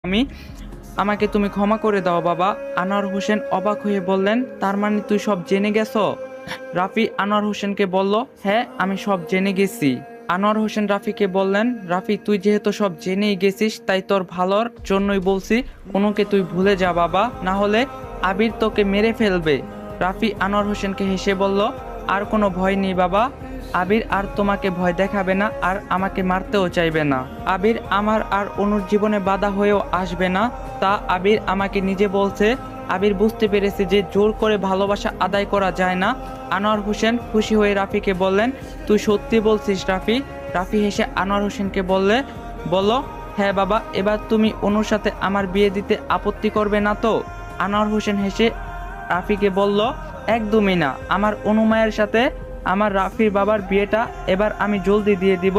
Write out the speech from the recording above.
আমি আমাকে তুমি ক্ষমা করে দাও বাবা। আনোয়ার হোসেন অবাক হয়ে বললেন, তার মানে তুই সব জেনে গেছো? রাফি আনোয়ার হোসেনকে বলল, হ্যাঁ আমি সব জেনে গেছি। আনোয়ার হোসেন রাফিকে বললেন, রাফি তুই যেহেতু সব জেনেই গেছিস তাই তোর ভালোর জন্যই বলছি, অনুকে তুই ভুলে যা বাবা, না হলে আবির তোকে মেরে ফেলবে। রাফি আনোয়ার হোসেনকে হেসে বলল, আর কোনো ভয় নেই বাবা, আবির আর তোমাকে ভয় দেখাবে না, আর আমাকে মারতেও চাইবে না। আবির আমার আর অনুর জীবনে বাধা হয়েও আসবে না, তা আবির আমাকে নিজে বলছে। আবির বুঝতে পেরেছে যে জোর করে ভালোবাসা আদায় করা যায় না। আনোয়ার হোসেন খুশি হয়ে রাফিকে বললেন, তুই সত্যি বলছিস রাফি? রাফি হেসে আনোয়ার হোসেনকে বলো, হ্যাঁ বাবা, এবার তুমি অনুর সাথে আমার বিয়ে দিতে আপত্তি করবে না তো? আনোয়ার হোসেন হেসে রাফিকে বলল, একদমই না, আমার অনুমায়ের সাথে আমার রাফির বাবার বিয়েটা এবার আমি জলদি দিয়ে দিব।